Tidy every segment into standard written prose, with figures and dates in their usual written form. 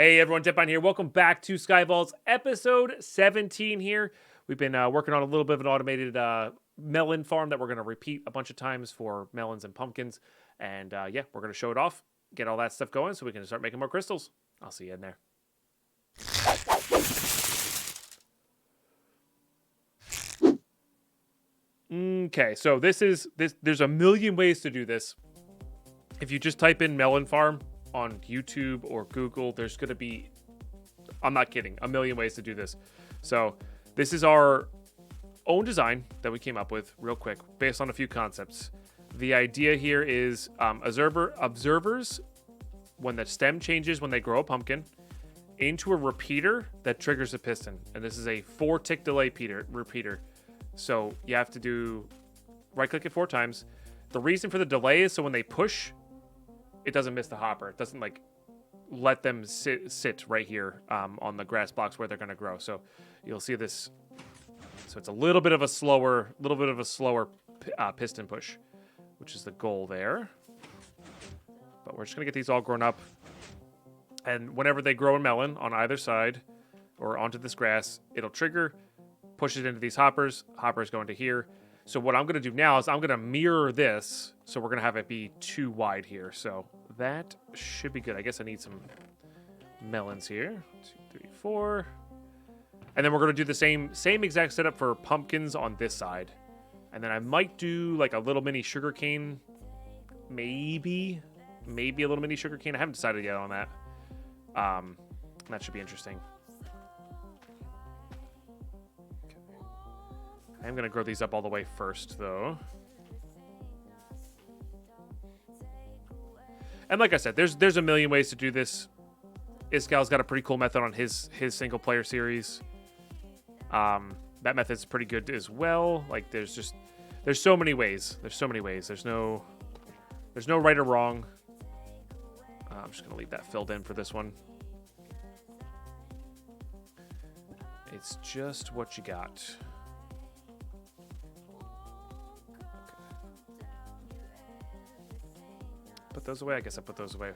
Hey everyone, Jetbine here. Welcome back to Skyvault's episode 17 here. We've been working on a little bit of an automated melon farm that we're going to repeat a bunch of times for melons and pumpkins. And yeah, we're going to show it off, get all that stuff going so we can start making more crystals. I'll see you in there. Okay, so there's a million ways to do this. If you just type in melon farm on YouTube or Google, there's going to be, I'm not kidding, a million ways to do this. So this is our own design that we came up with real quick based on a few concepts. The idea here is observers, when the stem changes when they grow a pumpkin, into a repeater that triggers a piston. And this is a 4-tick delay repeater. So you have to do right-click it 4 times. The reason for the delay is so when they push, it doesn't miss the hopper. It doesn't like let them sit right here on the grass blocks where they're going to grow. So you'll see this. So it's a little bit of a slower piston push, which is the goal there. But we're just going to get these all grown up. And whenever they grow a melon on either side or onto this grass, it'll trigger, push it into these hoppers. Hoppers go into here. So what I'm going to do now is I'm going to mirror this. So we're going to have it be too wide here. So that should be good. I guess I need some melons here. 2, 3, 4. And then we're going to do the same exact setup for pumpkins on this side. And then I might do like a little mini sugarcane. Maybe a little mini sugarcane. I haven't decided yet on that. That should be interesting. I'm going to grow these up all the way first, though. And like I said, there's a million ways to do this. Iscal's got a pretty cool method on his single-player series. That method's pretty good as well. Like, there's so many ways. There's no right or wrong. I'm just going to leave that filled in for this one. It's just what you got. Put those away. I guess I put those away.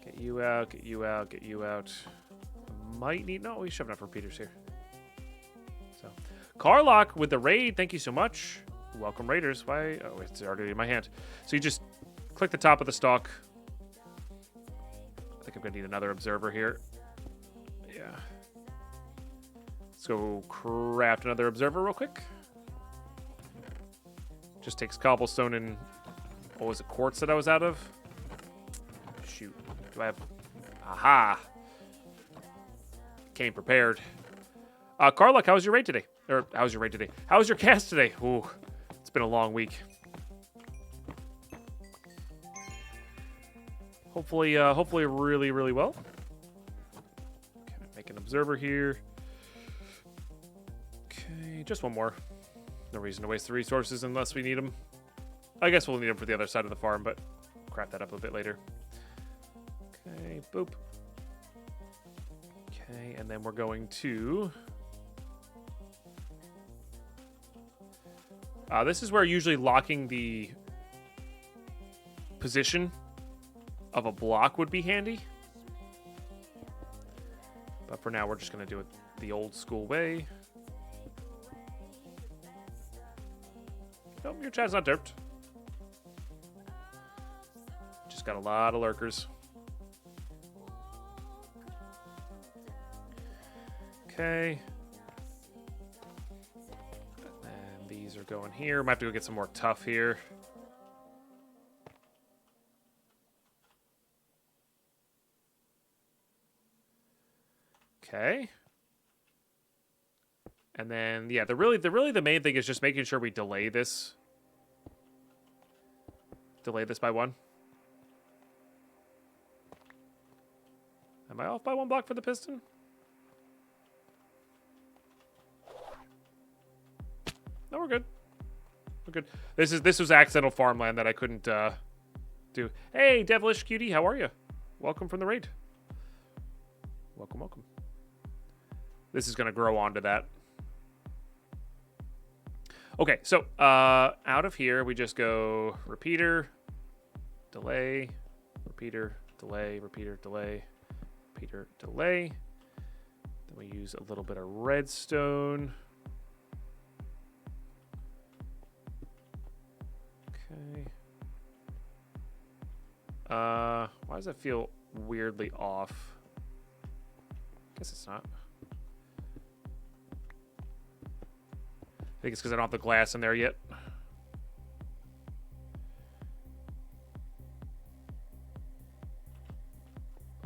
Get you out, get you out, get you out. Might need... No, we should have enough repeaters here. So, Carlock with the raid. Thank you so much. Welcome, Raiders. Why? Oh, it's already in my hand. So you just click the top of the stalk. I think I'm going to need another observer here. Yeah. Let's go craft another observer real quick. Just takes cobblestone and... What was it, quartz that I was out of? Shoot. Do I have... Aha! Came prepared. Carlock, how was your raid today? Or, how was your raid today? How was your cast today? Ooh, it's been a long week. Hopefully really, really well. Okay, make an observer here. Okay, just one more. No reason to waste the resources unless we need them. I guess we'll need them for the other side of the farm, but craft that up a bit later. Okay, boop. Okay, and then we're going to... this is where usually locking the position of a block would be handy. But for now, we're just going to do it the old school way. Nope, your chat's not derped. Just got a lot of lurkers. Okay. And these are going here. Might have to go get some more tough here. Okay. And then, yeah, the main thing is just making sure we delay this. Delay this by 1. Am I off by 1 block for the piston? No, we're good. We're good. This was accidental farmland that I couldn't do. Hey, Devilish Cutie, how are you? Welcome from the raid. Welcome, welcome. This is going to grow onto that. Okay, so out of here, we just go repeater, delay, repeater, delay, repeater, delay. repeater delay. Then we use a little bit of redstone. Okay. Why does that feel weirdly off? Guess it's not. I think it's because I don't have the glass in there yet.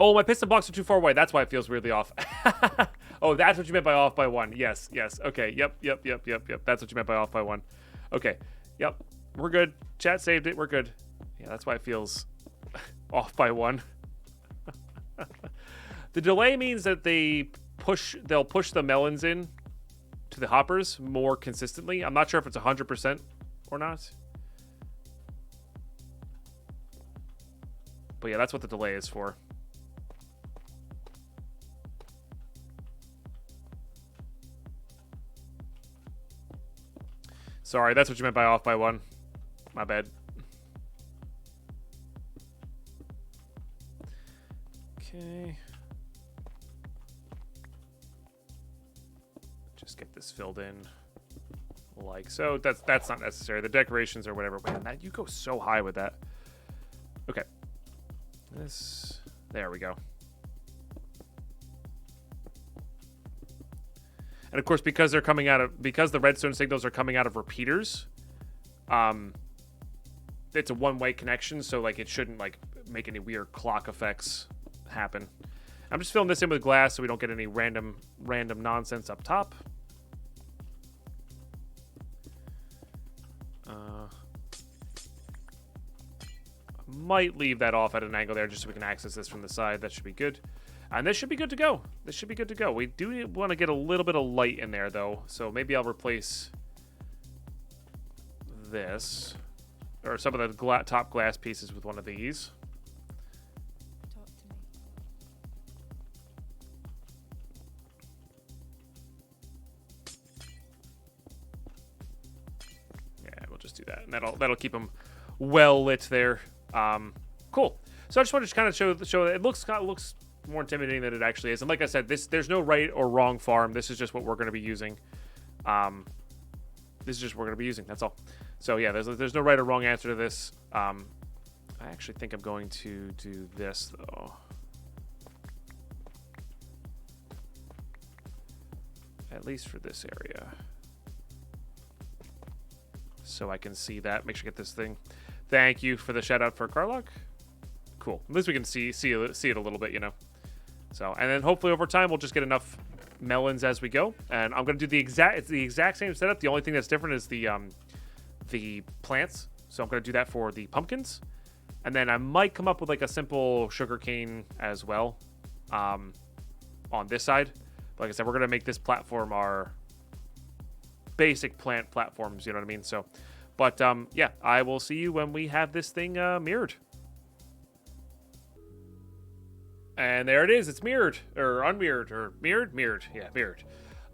Oh, my piston blocks are too far away. That's why it feels weirdly off. Oh, that's what you meant by off by 1. Yes, yes. Okay. Yep. That's what you meant by off by 1. Okay. Yep. We're good. Chat saved it. We're good. Yeah, that's why it feels off by 1. The delay means that they'll push the melons in to the hoppers more consistently. I'm not sure if it's 100% or not. But yeah, that's what the delay is for. Sorry, that's what you meant by off by 1. My bad. Okay. Just get this filled in like so. That's not necessary. The decorations or whatever. Man, that you go so high with that. Okay. There we go. And of course, because the redstone signals are coming out of repeaters, it's a one-way connection, so like it shouldn't like make any weird clock effects happen. I'm just filling this in with glass so we don't get any random nonsense up top. Might leave that off at an angle there just so we can access this from the side. That should be good. And this should be good to go. This should be good to go. We do want to get a little bit of light in there, though. So maybe I'll replace this. Or some of the top glass pieces with one of these. Talk to me. Yeah, we'll just do that. And that'll keep them well lit there. Cool. So I just wanted to kind of show that it looks more intimidating than it actually is. And like I said, there's no right or wrong farm. This is just what we're going to be using. This is just what we're going to be using. That's all. So yeah, there's no right or wrong answer to this. I actually think I'm going to do this though. At least for this area. So I can see that. Make sure I get this thing. Thank you for the shout out for Carlock. Cool. At least we can see it a little bit, you know. So, and then hopefully over time we'll just get enough melons as we go. And I'm gonna do the exact same setup. The only thing that's different is the plants. So I'm gonna do that for the pumpkins, and then I might come up with like a simple sugarcane as well, on this side. But like I said, we're gonna make this platform our basic plant platforms. You know what I mean? So, but yeah, I will see you when we have this thing mirrored. And there it is. It's mirrored or unmirrored or mirrored. Yeah, mirrored.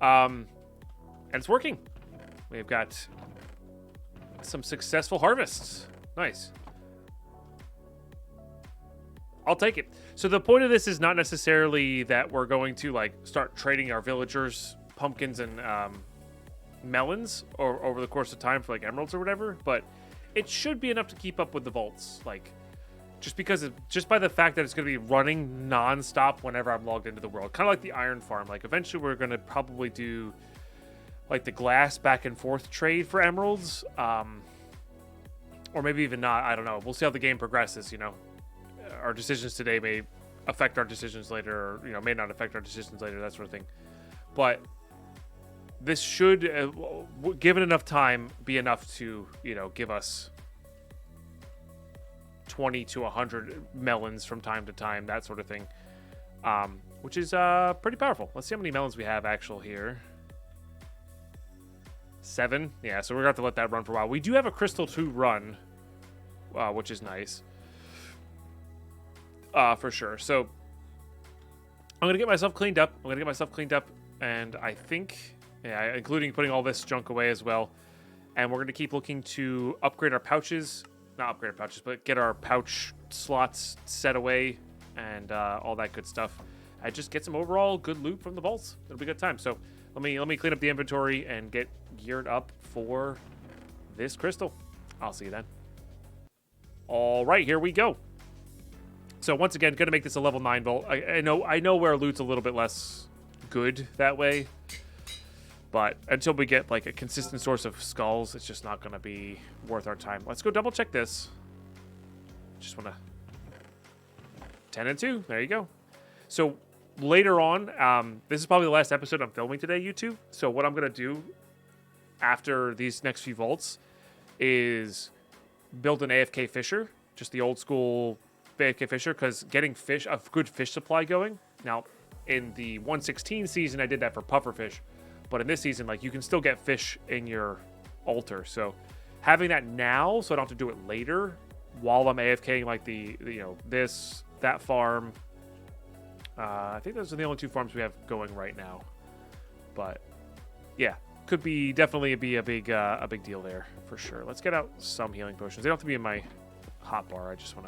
And it's working. We've got some successful harvests. Nice. I'll take it. So the point of this is not necessarily that we're going to like start trading our villagers pumpkins and melons or over the course of time for like emeralds or whatever, but it should be enough to keep up with the vaults. Like, just by the fact that it's going to be running non-stop whenever I'm logged into the world. Kind of like the iron farm. Like, eventually we're going to probably do, like, the glass back and forth trade for emeralds. Or maybe even not. I don't know. We'll see how the game progresses, you know. Our decisions today may affect our decisions later, or, you know, may not affect our decisions later, that sort of thing. But this should, given enough time, be enough to, you know, give us 20 to 100 melons from time to time, that sort of thing, which is pretty powerful. Let's see how many melons we have actual here. 7. Yeah, so we're gonna have to let that run for a while. We do have a crystal 2 run, which is nice, for sure. So I'm gonna get myself cleaned up. And I think, yeah, including putting all this junk away as well. And we're gonna keep looking to upgrade our pouches. Not upgrade our pouches, but get our pouch slots set away and all that good stuff. I just get some overall good loot from the vaults. It'll be a good time. So let me clean up the inventory and get geared up for this crystal. I'll see you then. All right, here we go. So once again, gonna make this a level 9 vault. I know where loot's a little bit less good that way, but until we get like a consistent source of skulls, it's just not gonna be worth our time. Let's go double check this. Just wanna 10 and 2. There you go. So later on, this is probably the last episode I'm filming today, YouTube. So what I'm gonna do after these next few vaults is build an AFK fisher, just the old school AFK fisher, because getting fish, a good fish supply going. Now, in the 116 season, I did that for pufferfish, but in this season, like, you can still get fish in your altar. So having that now, so I don't have to do it later while I'm AFKing, like that farm. I think those are the only 2 farms we have going right now. But yeah, could be definitely be a big deal there for sure. Let's get out some healing potions. They don't have to be in my hotbar. I just want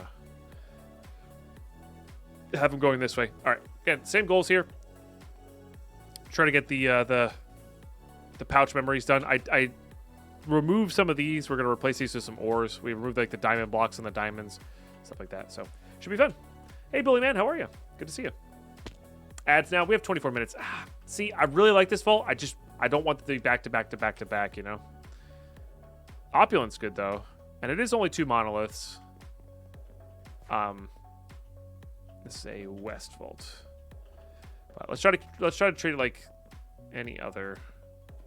to have them going this way. All right, again, same goals here. Try to get the pouch memories done. I removed some of these. We're gonna replace these with some ores. We removed like the diamond blocks and the diamonds, stuff like that. So should be fun. Hey, Billy man, how are you? Good to see you. Ads now. We have 24 minutes. See, I really like this vault. I don't want to be back to back to back to back, you know? Opulent's good, though. And it is only 2 monoliths. This is a west vault. But let's try to treat it like any other.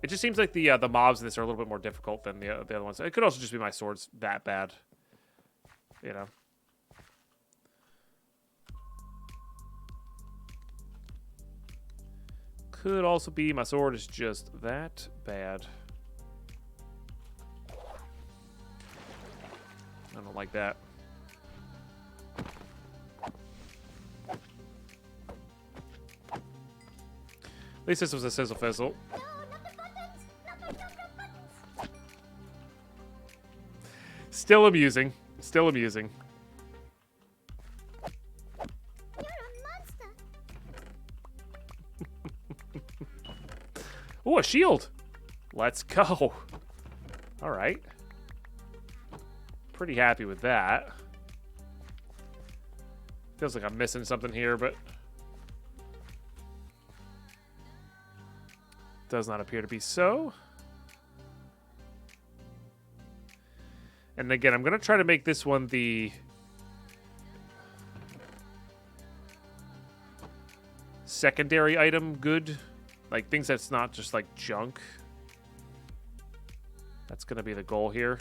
It just seems like the mobs in this are a little bit more difficult than the other ones. It could also just be my sword's that bad, you know? Could also be my sword is just that bad. I don't like that. At least this was a sizzle fizzle. No, not the buttons. Not buttons. Still amusing. Still amusing. You're a monster. Ooh, a shield. Let's go. All right. Pretty happy with that. Feels like I'm missing something here, but does not appear to be so. And again, I'm going to try to make this one the secondary item good. Like things that's not just like junk. That's going to be the goal here.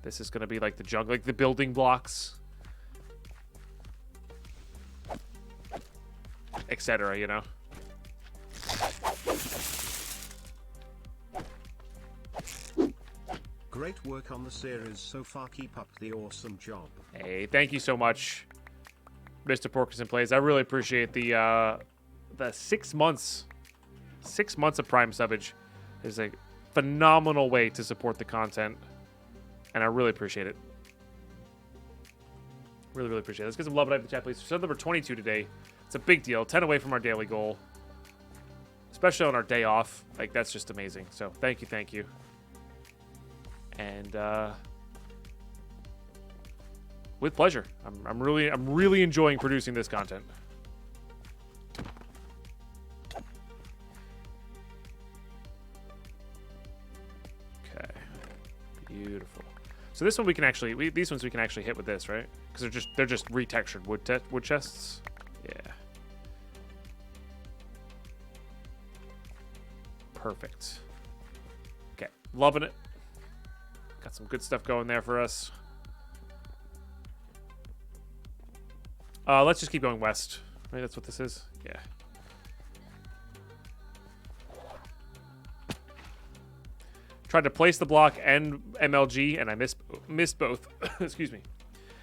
This is going to be like the junk, like the building blocks, etc., you know? Great work on the series so far. Keep up the awesome job. Hey, thank you so much, Mr. Porkerson Plays. I really appreciate the 6 months. 6 months of Prime subbage is a phenomenal way to support the content, and I really appreciate it. Really, really appreciate it. Let's get some love in the chat, please. Sub number 22 today. It's a big deal. 10 away from our daily goal, especially on our day off. Like, that's just amazing. So thank you, thank you. And with pleasure. I'm really enjoying producing this content. Okay, beautiful. So this one we can actually these ones we can actually hit with this, right? Because they're just retextured wood chests. Yeah. Perfect. Okay, loving it. Got some good stuff going there for us. Let's just keep going west. Right, that's what this is? Yeah. Tried to place the block and MLG, and I missed both. Excuse me.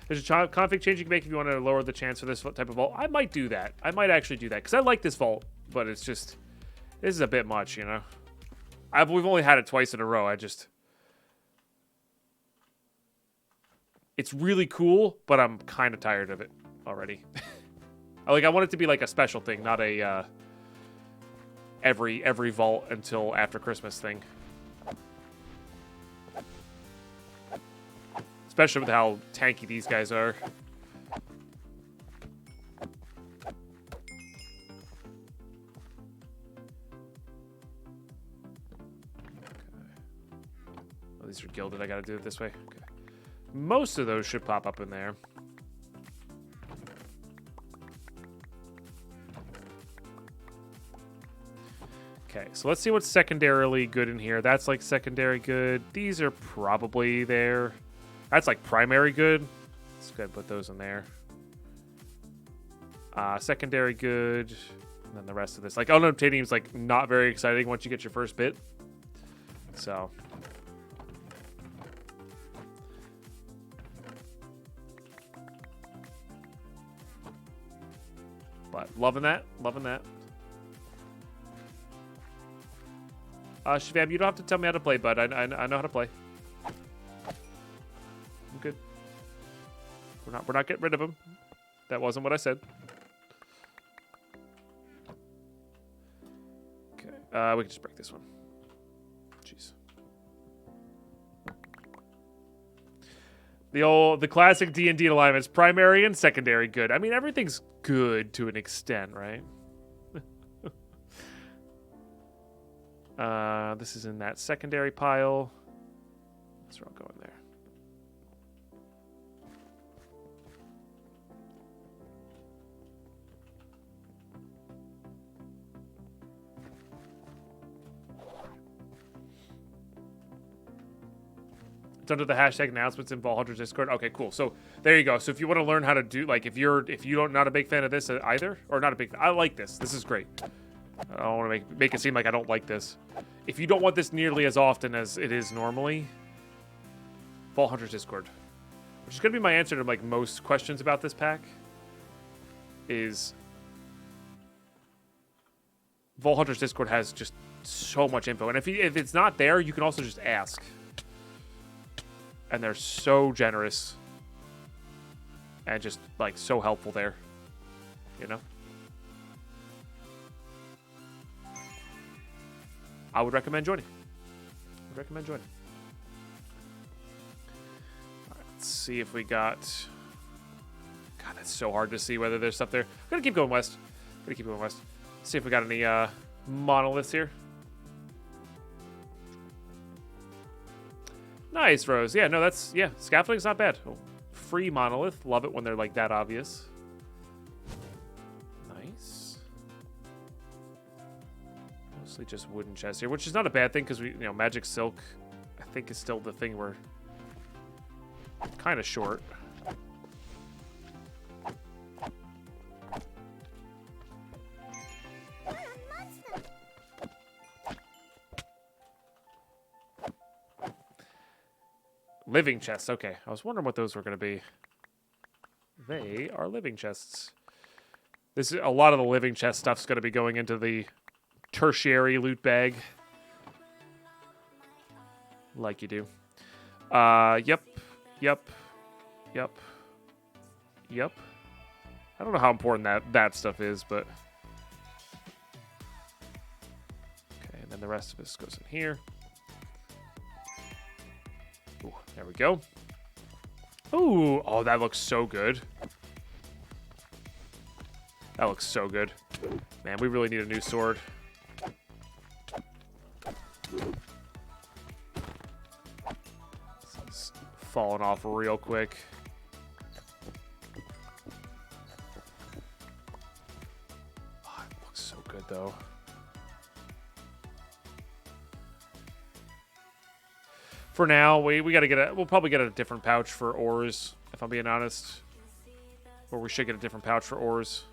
There's a config change you can make if you want to lower the chance for this type of vault. I might do that. I might actually do that, because I like this vault, but it's just... This is a bit much, you know? We've only had it twice in a row. It's really cool, but I'm kind of tired of it already. I want it to be like a special thing, not a every vault until after Christmas thing. Especially with how tanky these guys are. Oh, these are gilded. I gotta do it this way. Okay. Most of those should pop up in there. Okay, so let's see what's secondarily good in here. That's like secondary good. These are probably there. That's like primary good. Let's go ahead and put those in there. Secondary good. And then the rest of this. Like, unobtainium is like not very exciting once you get your first bit. So. But loving that. Loving that. Shabab, you don't have to tell me how to play, bud. I know how to play. I'm good. We're not getting rid of him. That wasn't what I said. Okay. We can just break this one. Jeez. The classic D&D alignments, primary and secondary good. I mean, everything's good to an extent, right? This is in that secondary pile. Let's all go in there. It's under the hashtag announcements in Vault Hunters Discord. Okay, cool. So there you go. So if you want to learn how to do, like, if you don't not a big fan of this either, or not a big, I like this. This is great. I don't want to make it seem like I don't like this. If you don't want this nearly as often as it is normally, Vault Hunters Discord, which is going to be my answer to like most questions about this pack, is Vault Hunters Discord has just so much info. And if it's not there, you can also just ask. And they're so generous and just like so helpful there, you know? I would recommend joining. All right, let's see if we got... God, that's so hard to see whether there's stuff there. I'm going to keep going west. See if we got any monoliths here. Nice, Rose. Yeah, no, that's... Yeah, scaffolding's not bad. Oh, free monolith. Love it when they're like that obvious. Nice. Mostly just wooden chests here, which is not a bad thing because we, magic silk, I think, is still the thing we're kind of short. Living chests. Okay, I was wondering what those were going to be. They are living chests. This is a lot of the living chest stuff's going to be going into the tertiary loot bag, like you do. Yep. I don't know how important that stuff is, but okay. And then the rest of this goes in here. Ooh, there we go. Ooh, oh, that looks so good. That looks so good. Man, we really need a new sword. This is falling off real quick. Oh, it looks so good, though. For now, we gotta get we'll probably get a different pouch for ores, if I'm being honest. Or we should get a different pouch for ores.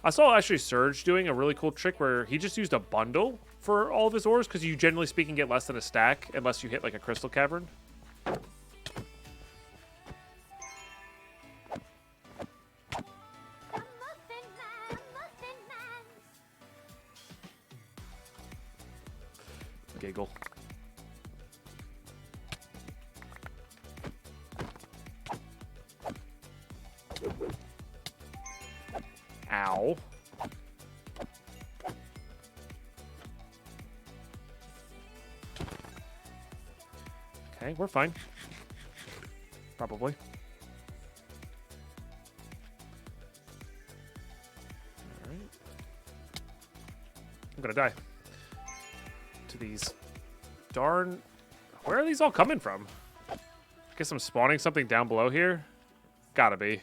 I saw actually Surge doing a really cool trick where he just used a bundle for all of his ores, because you generally speaking get less than a stack unless you hit like a crystal cavern. Giggle. Ow. Okay, we're fine. Probably. Alright. I'm gonna die. To these darn... Where are these all coming from? I guess I'm spawning something down below here? Gotta be.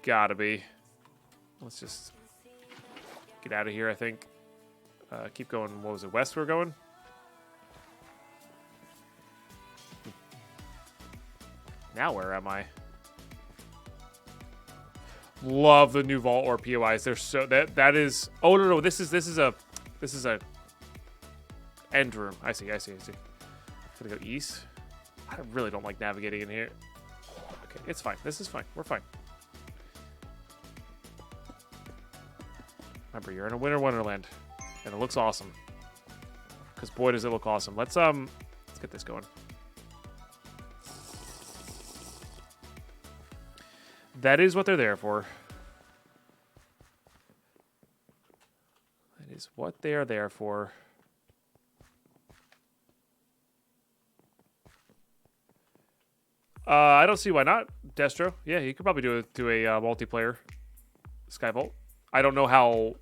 Gotta be. Let's just get out of here, I think. Keep going. What was it? West we're going? Now where am I? Love the new vault or POIs. They're so that is. Oh no, this is a end room. I see. Gonna go east. I really don't like navigating in here. Okay, it's fine. This is fine. We're fine. Remember, you're in a winter wonderland, and it looks awesome. Because boy, does it look awesome. Let's get this going. That is what they're there for. That is what they are there for. I don't see why not, Destro. Yeah, you could probably do a multiplayer Skyvault. I don't know how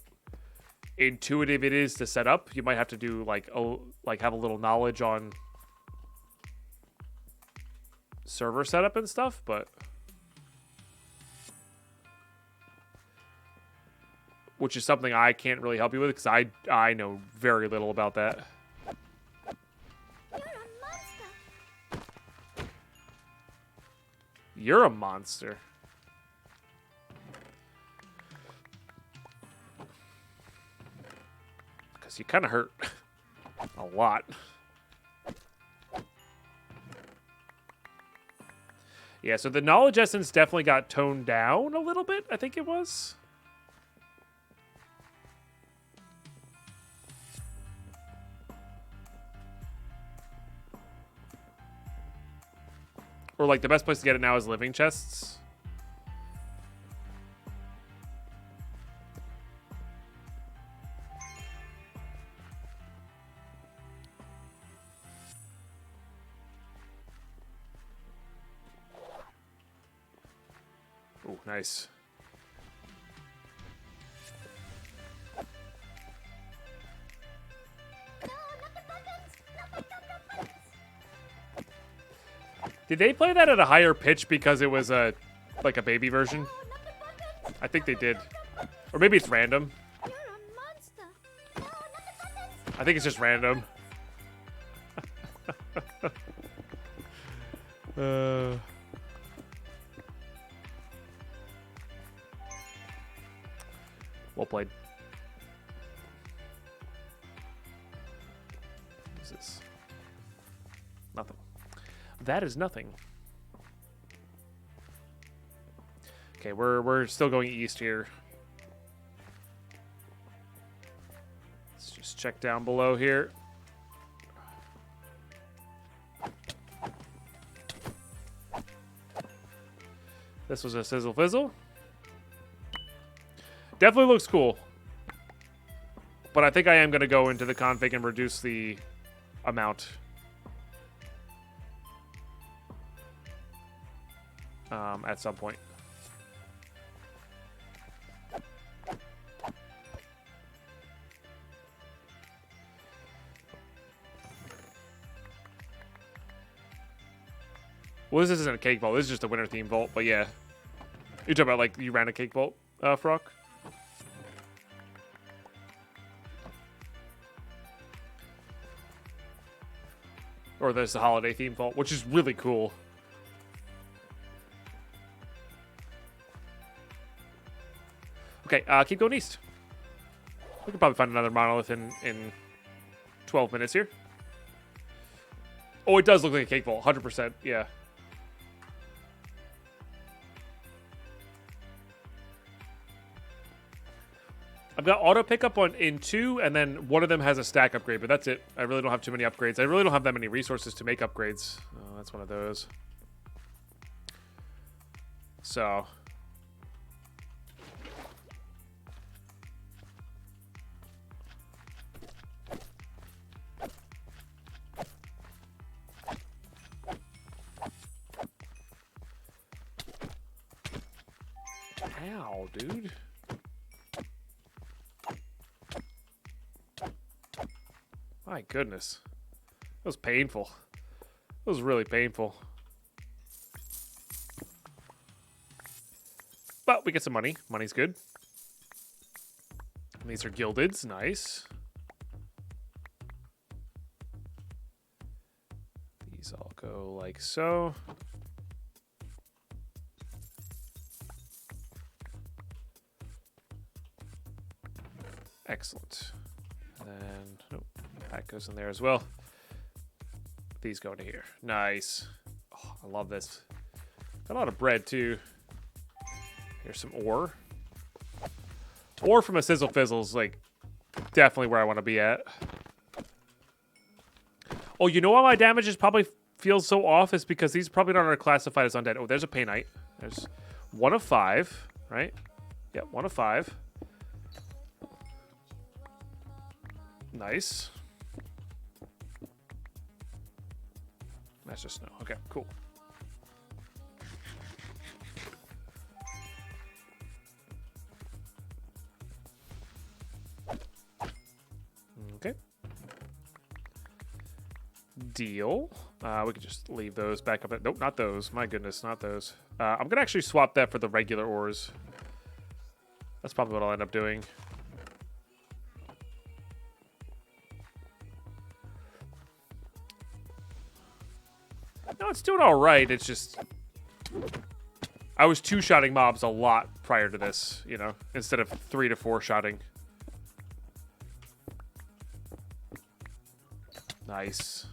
intuitive it is to set up. You might have to do like have a little knowledge on server setup and stuff, but which is something I can't really help you with because I know very little about that. You're a monster. You're a monster. Because you kind of hurt a lot. Yeah, so the knowledge essence definitely got toned down a little bit, I think it was. Or like the best place to get it now is living chests. Oh, nice. No, not the buttons. No, buttons. Did they play that at a higher pitch because it was like a baby version? No, not the buttons. I think they did. Or maybe it's random. You're a monster. No, not the buttons. I think it's just random. Well played. What is this? Nothing. That is nothing. Okay, we're still going east here. Let's just check down below here. This was a sizzle fizzle. Definitely looks cool. But I think I am going to go into the config and reduce the amount. At some point. Well, this isn't a cake vault. This is just a winter theme vault. But yeah. You're talking about like you ran a cake vault, Frock? Or there's the holiday theme vault, which is really cool. Okay, keep going east. We can probably find another monolith in 12 minutes here. Oh, it does look like a cake vault, 100%, yeah. I've got auto pickup in 2, and then one of them has a stack upgrade, but that's it. I really don't have too many upgrades. I really don't have that many resources to make upgrades. Oh, that's one of those. So, Ow, dude. My goodness. That was painful. It was really painful. But we get some money. Money's good. And these are gildeds. Nice. These all go like so. Excellent. And then, nope, that goes in there as well. These go into here. Nice. Oh, I love this. Got a lot of bread, too. Here's some ore. Ore from a Sizzle Fizzle's, like, definitely where I want to be at. Oh, you know why my damage is probably feels so off? Is because these probably not classified as undead. Oh, there's a Painite. There's 1 of 5, right? Yeah, 1 of 5. Nice. That's just snow. Okay, cool. Okay. Deal. We could just leave those back up. Nope, not those. My goodness, not those. I'm going to actually swap that for the regular ores. That's probably what I'll end up doing. No, it's doing all right. It's just I was 2-shotting mobs a lot prior to this, you know, instead of 3 to 4-shotting. Nice.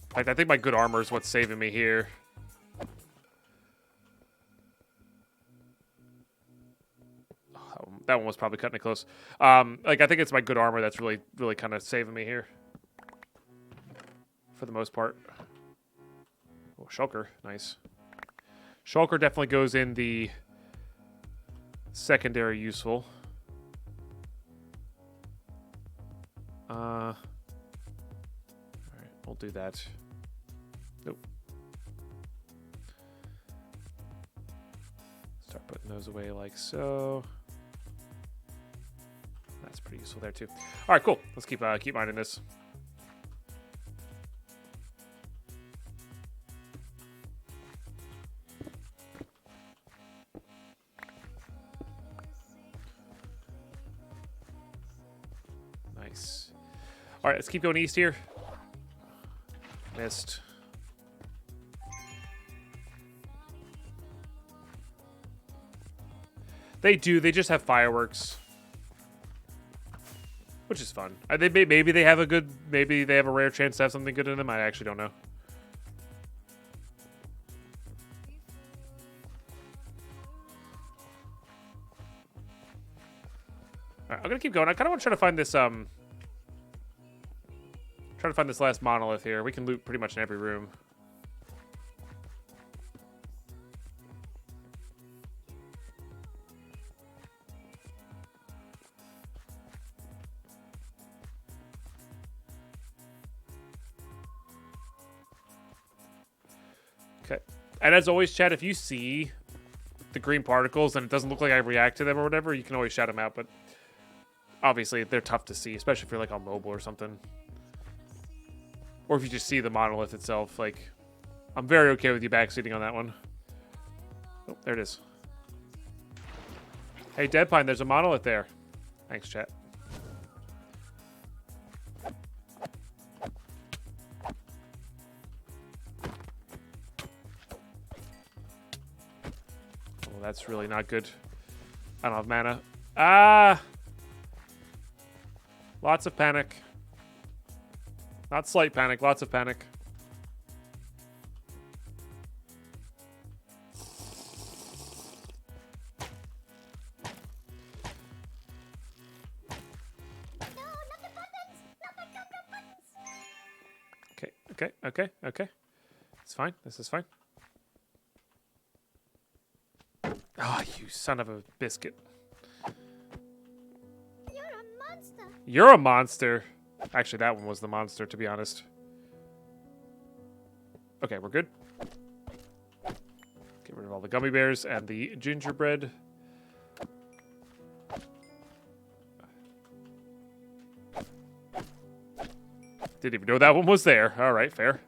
In fact, I think my good armor is what's saving me here. That one was probably cutting it close. Like, I think it's my good armor that's really, really kind of saving me here. For the most part. Oh, Shulker. Nice. Shulker definitely goes in the secondary useful. Alright, we'll do that. Nope. Start putting those away like so. That's pretty useful there too. All right, cool. Let's keep mining this. Nice. All right, let's keep going east here. Missed. They do. They just have fireworks. Which is fun. Maybe they have maybe they have a rare chance to have something good in them. I actually don't know. Alright, I'm gonna keep going. I kind of want to try to find this last monolith here. We can loot pretty much in every room. Okay. And as always, chat, if you see the green particles and it doesn't look like I react to them or whatever, you can always shout them out, but obviously they're tough to see, especially if you're like on mobile or something. Or if you just see the monolith itself, like, I'm very okay with you backseating on that one. Oh, there it is. Hey, Deadpine, there's a monolith there. Thanks, chat. Oh, that's really not good. I don't have mana. Ah! Lots of panic. Not slight panic, lots of panic. Okay. It's fine. This is fine. Ah, oh, you son of a biscuit. You're a monster. You're a monster. Actually, that one was the monster, to be honest. Okay, we're good. Get rid of all the gummy bears and the gingerbread. Didn't even know that one was there. All right, fair.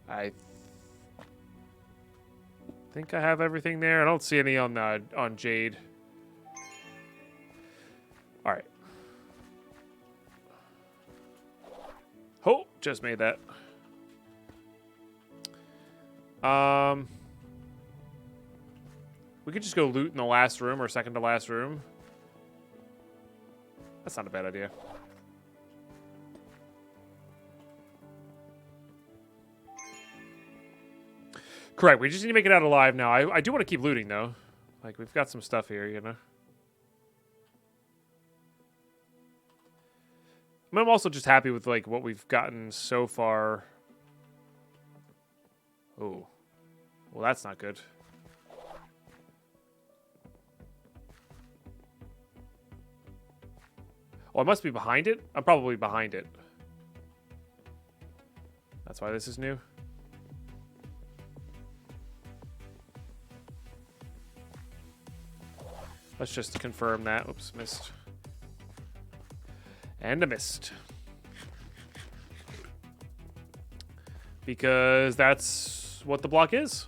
I think I have everything there. I don't see any on Jade. All right. Oh, just made that. We could just go loot in the last room or second to last room. That's not a bad idea. Correct. We just need to make it out alive now. I do want to keep looting, though. Like, we've got some stuff here, you know? I'm also just happy with, like, what we've gotten so far. Oh. Well, that's not good. Oh, I must be behind it? I'm probably behind it. That's why this is new. Let's just confirm that. Oops, missed. And a missed. Because that's what the block is.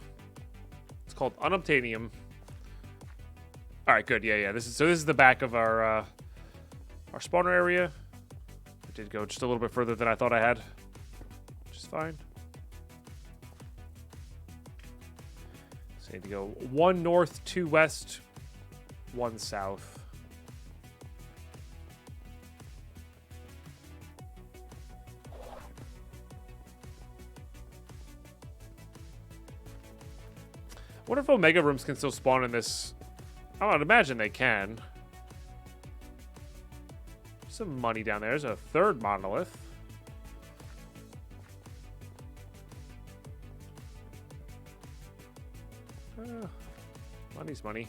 It's called unobtainium. All right, good. Yeah. This is the back of our spawner area. I did go just a little bit further than I thought I had, which is fine. So I need to go 1 north, 2 west, 1 south. I wonder if Omega rooms can still spawn in this. I would imagine they can. Some money down there. There's a 3rd monolith. Money's money.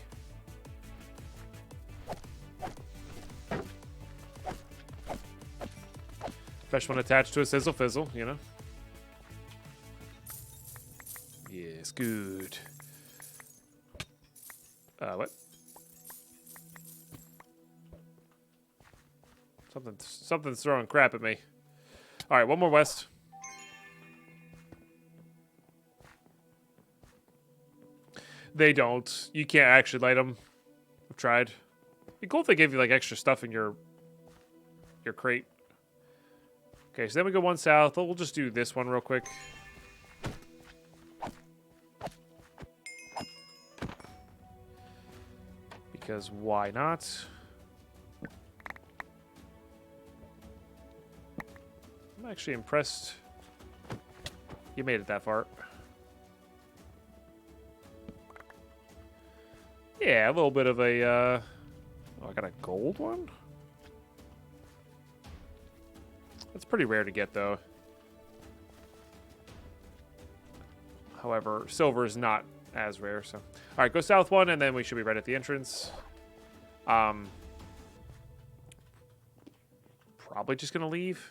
Fresh one attached to a sizzle fizzle, you know? Yes, good. What? Something's throwing crap at me. All right, 1 more west. They don't. You can't actually light them. I've tried. It'd be cool if they gave you like extra stuff in your crate. Okay, so then we go 1 south. We'll just do this one real quick. Because why not? I'm actually impressed you made it that far. Yeah, a little bit of a... Oh, I got a gold one? That's pretty rare to get, though. However, silver is not as rare, so... Alright, go south 1, and then we should be right at the entrance. Probably just gonna leave.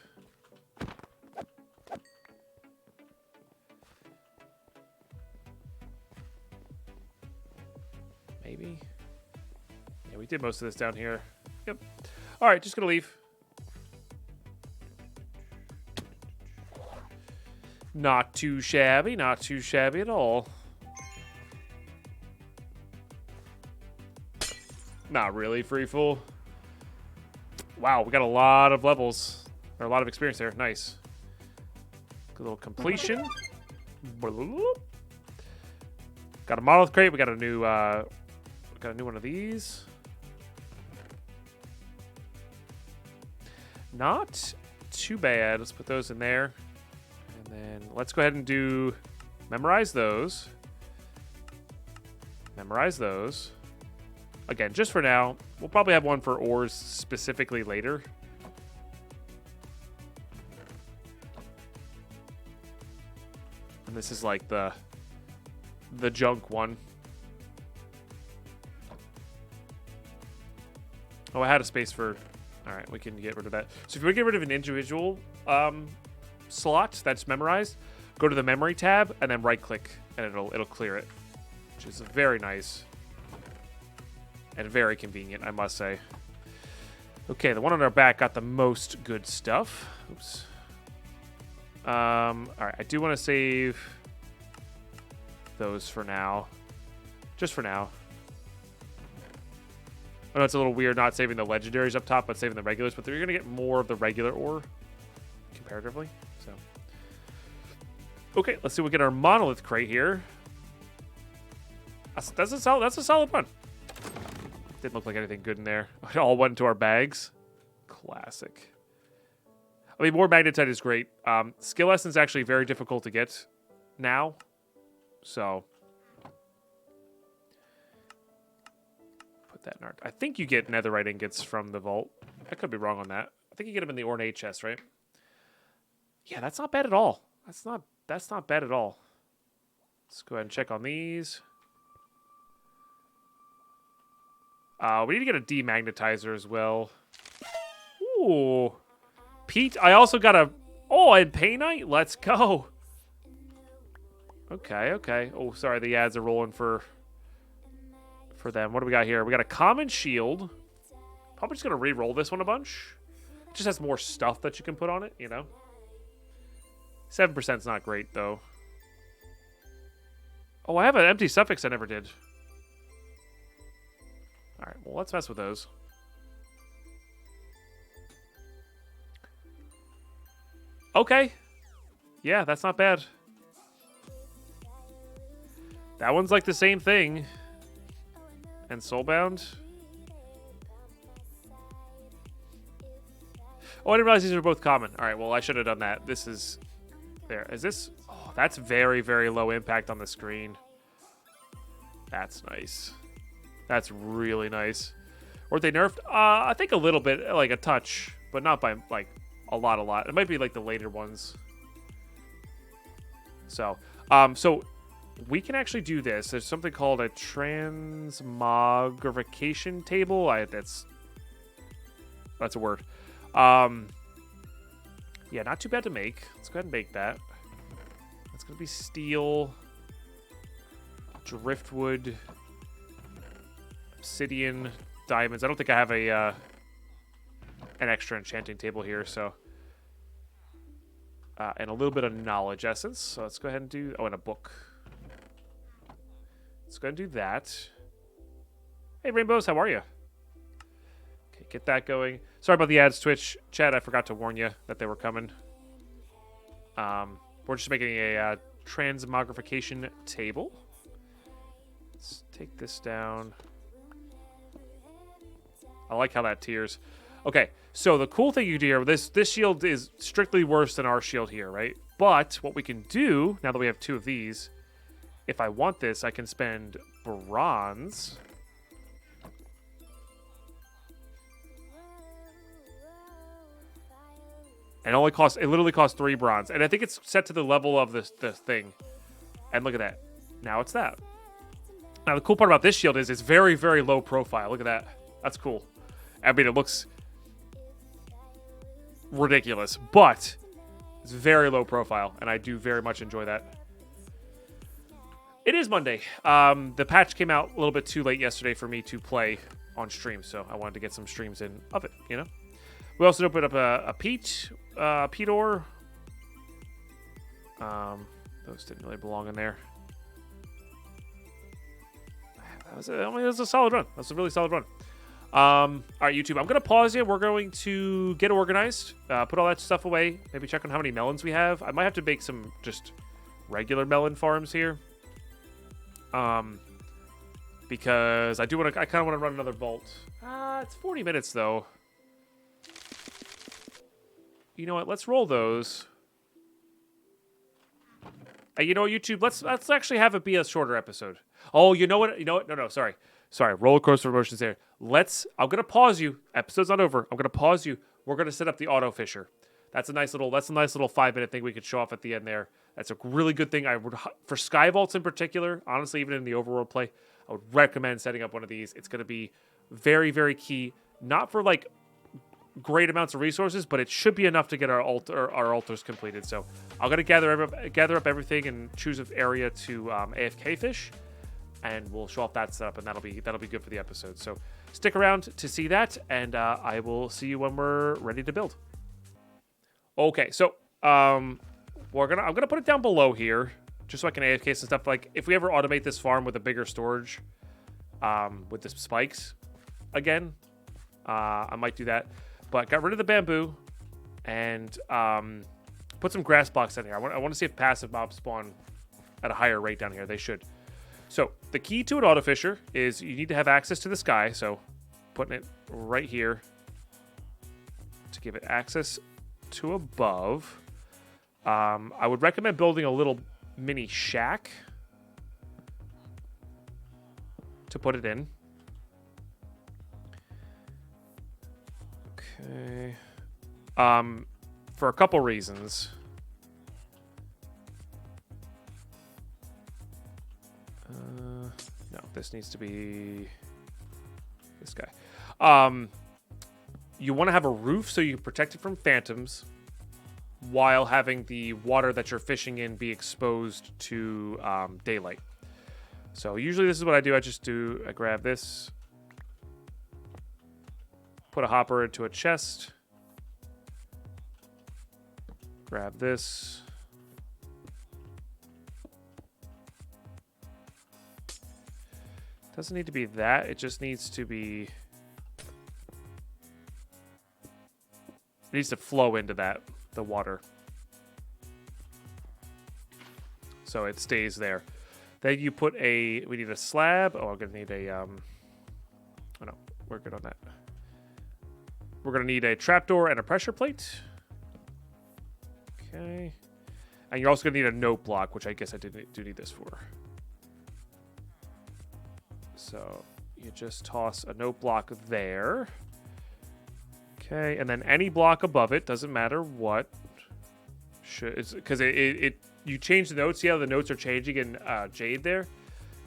Maybe. Yeah, we did most of this down here. Yep. Alright, just gonna leave. Not too shabby, not too shabby at all. Not really, free full. Wow, we got a lot of levels. Or a lot of experience there. Nice. Good little completion. Got a monolith crate. We got a new one of these. Not too bad. Let's put those in there. And then let's go ahead and do memorize those. Memorize those. Again, just for now. We'll probably have one for ores specifically later. And this is like the junk one. Oh, I had a space for... All right, we can get rid of that. So if you want to get rid of an individual slot that's memorized, go to the memory tab and then right-click, and it'll clear it, which is very nice and very convenient, I must say. Okay, the one on our back got the most good stuff. Oops. All right, I do want to save those for now. Just for now. I know it's a little weird not saving the legendaries up top, but saving the regulars, but you're going to get more of the regular ore comparatively. So, okay, let's see. We get our monolith crate here. That's a solid run. Didn't look like anything good in there. It all went into our bags. Classic. I mean, more magnetite is great. Skill essence is actually very difficult to get now. So, put that in our... I think you get netherite ingots from the vault. I could be wrong on that. I think you get them in the ornate chest, right? Yeah, that's not bad at all. That's not bad at all. Let's go ahead and check on these. We need to get a demagnetizer as well. Ooh. Pete, I also got a... Oh, and Paynite? Let's go. Okay. Oh, sorry, the ads are rolling for them. What do we got here? We got a common shield. Probably just going to re-roll this one a bunch. It just has more stuff that you can put on it, you know? 7% is not great, though. Oh, I have an empty suffix I never did. All right, well, let's mess with those. Okay. Yeah, that's not bad. That one's like the same thing. And Soulbound. Oh, I didn't realize these were both common. All right, well, I should have done that. This is... There. Is this... Oh, that's very, very low impact on the screen. That's nice. That's really nice. Weren't they nerfed? I think a little bit, like a touch, but not by, like, a lot. It might be, like, the later ones. So we can actually do this. There's something called a transmogrification table. That's a word. Yeah, not too bad to make. Let's go ahead and make that. That's going to be steel, driftwood, obsidian, diamonds. I don't think I have an extra enchanting table here, so... and a little bit of knowledge essence. So let's go ahead and do... Oh, and a book. Let's go ahead and do that. Hey, Rainbows, how are you? Okay, get that going. Sorry about the ads, Twitch. Chat, I forgot to warn you that they were coming. We're just making a transmogrification table. Let's take this down. I like how that tiers. Okay, so the cool thing you do here, this shield is strictly worse than our shield here, right? But what we can do, now that we have two of these, if I want this, I can spend bronze. And it literally costs 3 bronze. And I think it's set to the level of the thing. And look at that. Now it's that. Now the cool part about this shield is it's very, very low profile. Look at that. That's cool. I mean, it looks ridiculous, but it's very low profile, and I do very much enjoy that. It is Monday. The patch came out a little bit too late yesterday for me to play on stream, so I wanted to get some streams in of it, you know? We also opened up a Pete ore. Those didn't really belong in there. That was a solid run. That's a really solid run. All right, YouTube, I'm going to pause you. We're going to get organized, put all that stuff away, maybe check on how many melons we have. I might have to make some just regular melon farms here. Because I kind of want to run another vault. It's 40 minutes, though. You know what? Let's roll those. You know what, YouTube? Let's actually have it be a shorter episode. Oh, you know what? No, sorry. Roller coaster emotions there. I'm gonna pause you. Episode's not over. I'm gonna pause you. We're gonna set up the auto fisher. That's a nice little 5-minute thing we could show off at the end there. That's a really good thing. I would, for sky vaults in particular, honestly, even in the overworld play, I would recommend setting up one of these. It's gonna be very, very key. Not for like great amounts of resources, but it should be enough to get our altars completed. So I'm gonna gather up everything and choose an area to AFK fish, and we'll show off that setup, and that'll be good for the episode. So stick around to see that, and I will see you when we're ready to build. Okay, so I'm gonna put it down below here, just so I can AFK some stuff. Like if we ever automate this farm with a bigger storage, with the spikes again, I might do that. But got rid of the bamboo and put some grass blocks in here. I want to see if passive mobs spawn at a higher rate down here. They should. So the key to an auto fisher is you need to have access to the sky. So putting it right here to give it access to above. I would recommend building a little mini shack to put it in. Okay. For a couple reasons. No, this needs to be this guy. You want to have a roof so you can protect it from phantoms while having the water that you're fishing in be exposed to daylight. So usually this is what I do. I grab this, put a hopper into a chest, grab this, doesn't need to be that, it just needs to be, it needs to flow into the water, so it stays there. Then you put we need a slab. Oh, I'm gonna need a oh no, we're good on that. We're going to need a trapdoor and a pressure plate. Okay. And you're also going to need a note block, which I guess I do need this for. So you just toss a note block there. Okay, and then any block above it, doesn't matter what. Because you change the notes. See how the notes are changing in Jade there?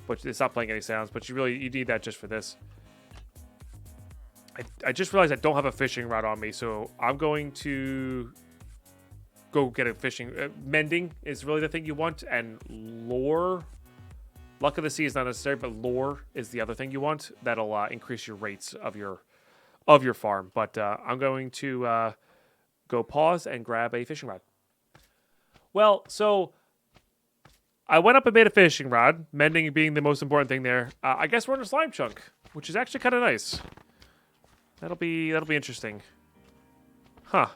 But it's not playing any sounds, but you need that just for this. I just realized I don't have a fishing rod on me, so I'm going to go get a fishing... mending is really the thing you want, and lure... Luck of the sea is not necessary, but lure is the other thing you want. That'll increase your rates of your farm. But I'm going to go pause and grab a fishing rod. Well, so I went up and made a fishing rod, mending being the most important thing there. I guess we're in a slime chunk, which is actually kind of nice. That'll be interesting. Huh.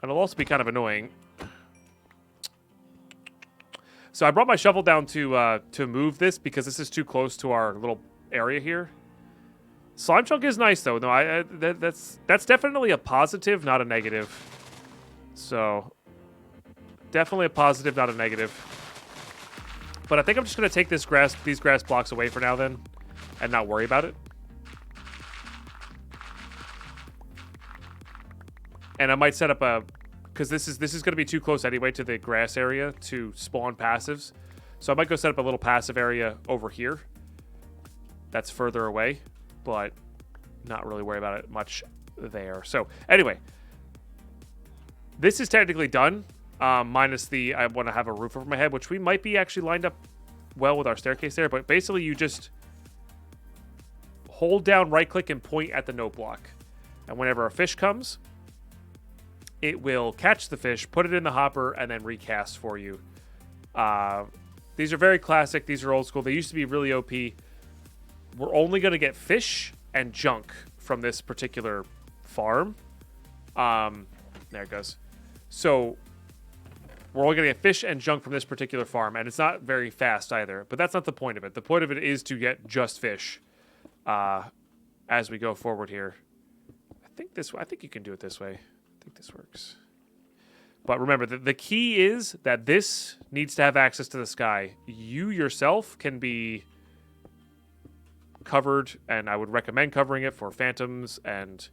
And it'll also be kind of annoying. So I brought my shovel down to move this because this is too close to our little area here. Slime chunk is nice though. No, that's definitely a positive, not a negative. So definitely a positive, not a negative. But I think I'm just going to take these grass blocks away for now then, and not worry about it. And I might set up because this is going to be too close anyway to the grass area to spawn passives. So I might go set up a little passive area over here. That's further away, but not really worry about it much there. So anyway, this is technically done. Minus I want to have a roof over my head, which we might be actually lined up well with our staircase there. But basically, you just hold down, right-click, and point at the note block. And whenever a fish comes, it will catch the fish, put it in the hopper, and then recast for you. These are very classic. These are old school. They used to be really OP. We're only going to get fish and junk from this particular farm. There it goes. So we're only going to get fish and junk from this particular farm, and it's not very fast either. But that's not the point of it. The point of it is to get just fish as we go forward here. I think you can do it this way. I think this works. But remember, the key is that this needs to have access to the sky. You yourself can be covered, and I would recommend covering it for phantoms and...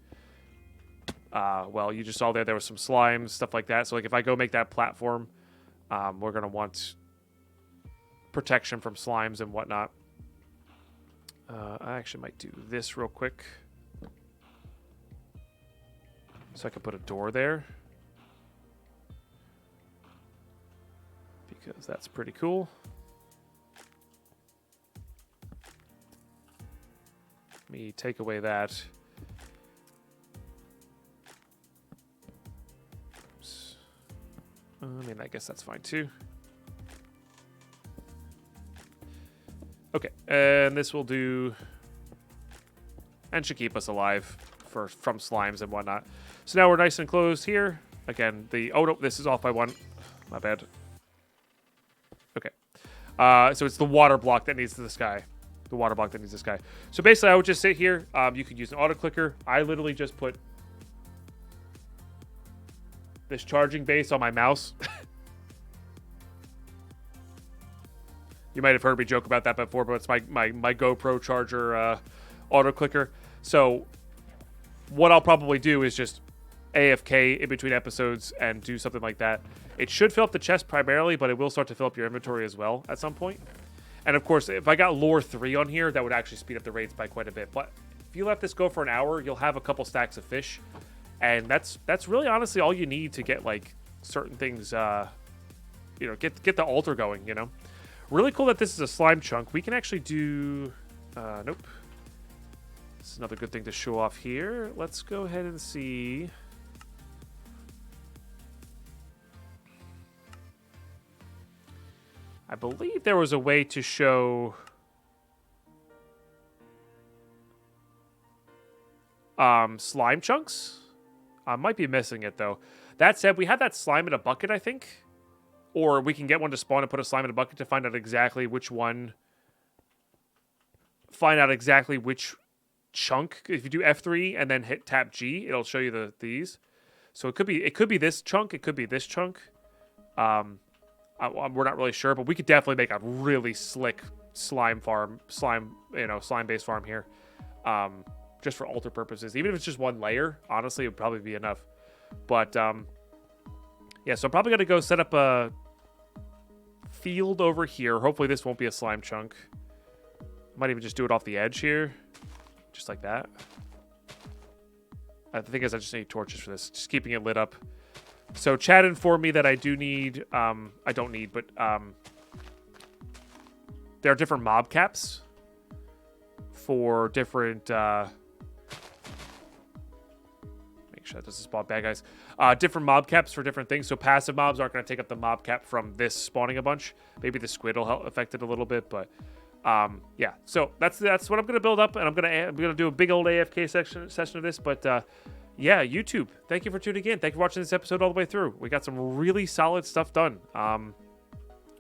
well, you just saw there was some slimes, stuff like that. So, like, if I go make that platform, we're going to want protection from slimes and whatnot. I actually might do this real quick. So I can put a door there. Because that's pretty cool. Let me take away that. Oops. I mean, I guess that's fine too. Okay, and this will do, and should keep us alive from slimes and whatnot. So now we're nice and closed here. Again, oh no, this is off by 1. My bad. Okay, so it's the water block that needs the sky. The water block that needs the sky. So basically, I would just sit here. You could use an auto clicker. I literally just put this charging base on my mouse. You might have heard me joke about that before, but it's my GoPro charger auto clicker. So what I'll probably do is just AFK in between episodes and do something like that. It should fill up the chest primarily, but it will start to fill up your inventory as well at some point. And of course, if I got lore 3 on here, that would actually speed up the raids by quite a bit. But if you let this go for an hour, you'll have a couple stacks of fish. And that's really honestly all you need to get like certain things, you know, get the altar going, you know. Really cool that this is a slime chunk. We can actually do... nope. This is another good thing to show off here. Let's go ahead and see... I believe there was a way to show... slime chunks. I might be missing it, though. That said, we had that slime in a bucket, I think. Or we can get one to spawn and put a slime in a bucket to find out exactly which one. Find out exactly which chunk. If you do F3 and then hit tap G, it'll show you these. So it could be this chunk. It could be this chunk. We're not really sure, but we could definitely make a really slick slime based farm here. Just for altar purposes. Even if it's just one layer, honestly, it would probably be enough. But yeah, so I'm probably gonna go set up a field over here. Hopefully this won't be a slime chunk. Might even just do it off the edge here. Just like that. The thing is, I just need torches for this. Just keeping it lit up. So chat informed me that I do need, I don't need, but there are different mob caps for different, make sure that doesn't spawn bad guys. Different mob caps for different things. So passive mobs aren't going to take up the mob cap from this spawning a bunch. Maybe the squid will help affect it a little bit, but yeah. So that's what I'm going to build up, and I'm gonna do a big old AFK session of this. But yeah, YouTube, thank you for tuning in. Thank you for watching this episode all the way through. We got some really solid stuff done.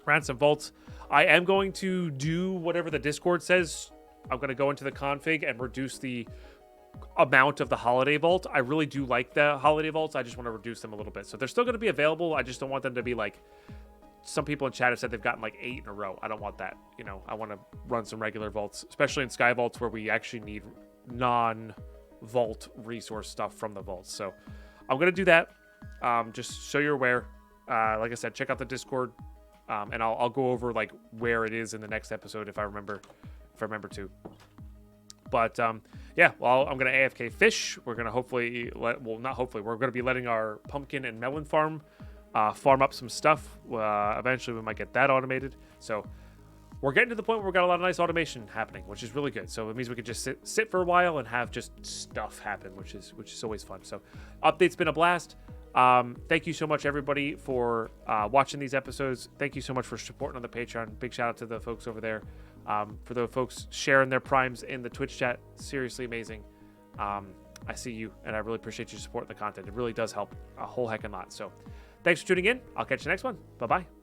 Ransom vaults. I am going to do whatever the Discord says. I'm going to go into the config and reduce the amount of the holiday vault. I really do like the holiday vaults. I just want to reduce them a little bit. So they're still going to be available. I just don't want them to be like, some people in chat have said they've gotten like 8 in a row. I don't want that. You know, I want to run some regular vaults, especially in Sky Vaults where we actually need non-vault resource stuff from the vaults. So I'm going to do that. Just so you're aware. Like I said, check out the Discord. And I'll go over like where it is in the next episode if I remember to. But yeah, well, I'm gonna AFK fish. We're gonna we're gonna be letting our pumpkin and melon farm up some stuff. Eventually, we might get that automated. So we're getting to the point where we've got a lot of nice automation happening, which is really good. So it means we can just sit for a while and have just stuff happen, which is always fun. So update's been a blast. Thank you so much, everybody, for watching these episodes. Thank you so much for supporting on the Patreon. Big shout out to the folks over there. For the folks sharing their primes in the Twitch chat. Seriously amazing. I see you, and I really appreciate you supporting the content. It really does help a whole heck of a lot. So thanks for tuning in. I'll catch you next one. Bye-bye.